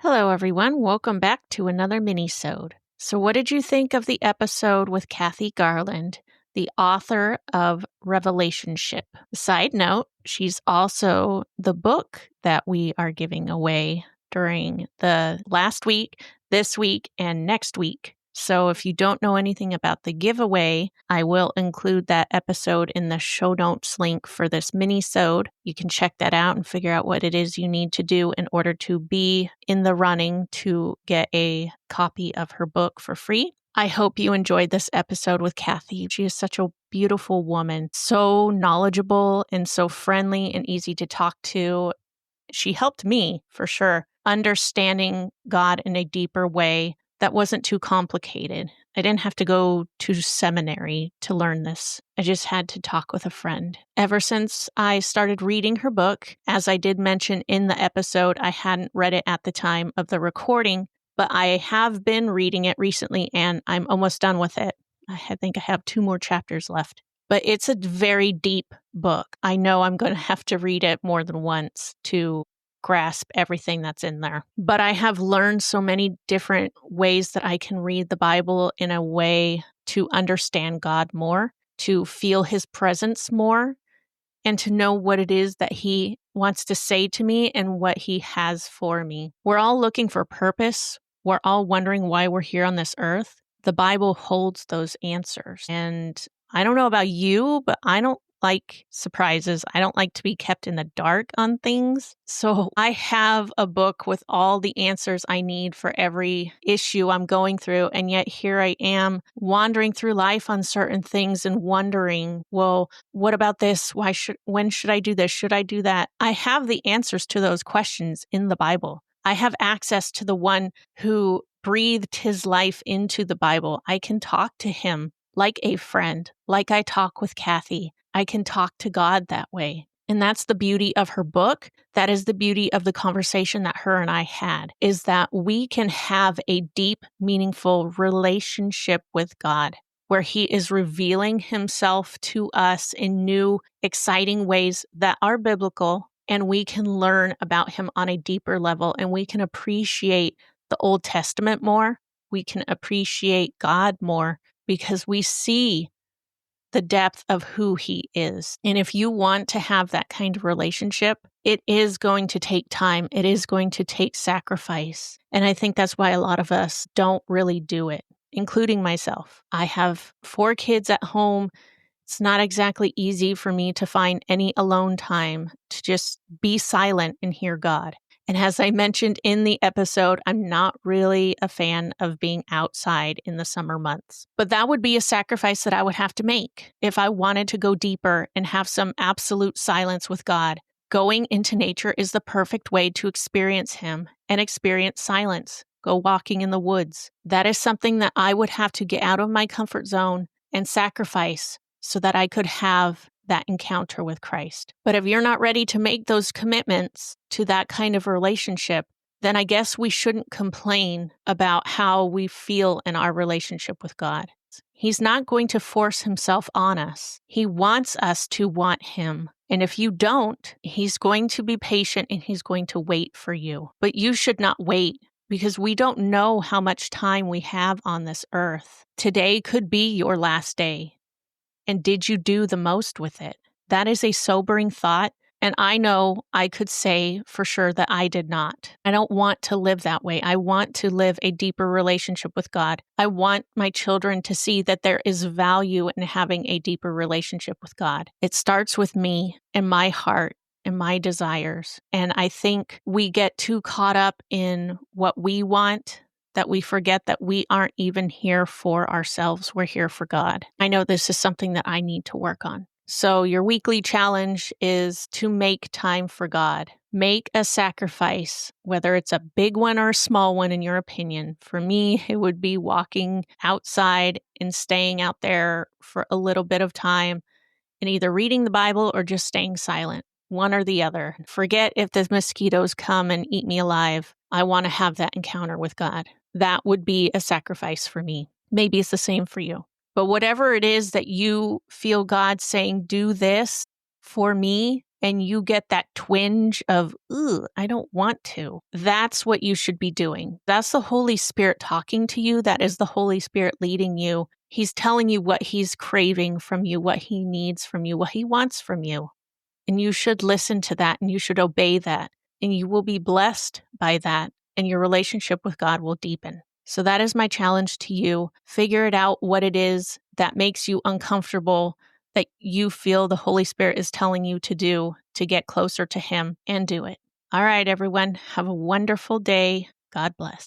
Hello, everyone. Welcome back to another Minisode. So, what did you think of the episode with Cathy Garland, the author of Revelationship? Side note, she's also the book that we are giving away during the last week, this week, and next week. So if you don't know anything about the giveaway, I will include that episode in the show notes link for this mini-sode. You can check that out and figure out what it is you need to do in order to be in the running to get a copy of her book for free. I hope you enjoyed this episode with Cathy. She is such a beautiful woman, so knowledgeable and so friendly and easy to talk to. She helped me, for sure, understanding God in a deeper way that wasn't too complicated. I didn't have to go to seminary to learn this. I just had to talk with a friend. Ever since I started reading her book, as I did mention in the episode, I hadn't read it at the time of the recording, but I have been reading it recently and I'm almost done with it. I think I have 2 more chapters left. But it's a very deep book. I know I'm going to have to read it more than once to grasp everything that's in there. But I have learned so many different ways that I can read the Bible in a way to understand God more, to feel His presence more, and to know what it is that He wants to say to me and what He has for me. We're all looking for purpose. We're all wondering why we're here on this earth. The Bible holds those answers. And I don't know about you, but I don't like surprises. I don't like to be kept in the dark on things. So I have a book with all the answers I need for every issue I'm going through. And yet here I am wandering through life on certain things and wondering, well, what about this? When should I do this? Should I do that? I have the answers to those questions in the Bible. I have access to the one who breathed his life into the Bible. I can talk to him like a friend, like I talk with Cathy. I can talk to God that way. And that's the beauty of her book. That is the beauty of the conversation that her and I had, is that we can have a deep, meaningful relationship with God, where He is revealing Himself to us in new, exciting ways that are biblical, and we can learn about Him on a deeper level, and we can appreciate the Old Testament more. We can appreciate God more because we see the depth of who He is. And if you want to have that kind of relationship, it is going to take time. It is going to take sacrifice. And I think that's why a lot of us don't really do it, including myself. I have 4 kids at home. It's not exactly easy for me to find any alone time to just be silent and hear God. And as I mentioned in the episode, I'm not really a fan of being outside in the summer months. But that would be a sacrifice that I would have to make if I wanted to go deeper and have some absolute silence with God. Going into nature is the perfect way to experience Him and experience silence. Go walking in the woods. That is something that I would have to get out of my comfort zone and sacrifice so that I could have that encounter with Christ. But if you're not ready to make those commitments to that kind of relationship, then I guess we shouldn't complain about how we feel in our relationship with God. He's not going to force Himself on us. He wants us to want Him. And if you don't, He's going to be patient and He's going to wait for you. But you should not wait, because we don't know how much time we have on this earth. Today could be your last day. And did you do the most with it? That is a sobering thought. And I know I could say for sure that I did not. I don't want to live that way. I want to live a deeper relationship with God. I want my children to see that there is value in having a deeper relationship with God. It starts with me and my heart and my desires. And I think we get too caught up in what we want that we forget that we aren't even here for ourselves. We're here for God. I know this is something that I need to work on. So your weekly challenge is to make time for God. Make a sacrifice, whether it's a big one or a small one in your opinion. For me, it would be walking outside and staying out there for a little bit of time and either reading the Bible or just staying silent. One or the other. Forget if the mosquitoes come and eat me alive. I want to have that encounter with God. That would be a sacrifice for me. Maybe it's the same for you. But whatever it is that you feel God saying, do this for me, and you get that twinge of, ooh, I don't want to, that's what you should be doing. That's the Holy Spirit talking to you. That is the Holy Spirit leading you. He's telling you what he's craving from you, what he needs from you, what he wants from you. And you should listen to that and you should obey that. And you will be blessed by that. And your relationship with God will deepen. So that is my challenge to you. Figure it out what it is that makes you uncomfortable, that you feel the Holy Spirit is telling you to do to get closer to him, and do it. All right, everyone. Have a wonderful day. God bless.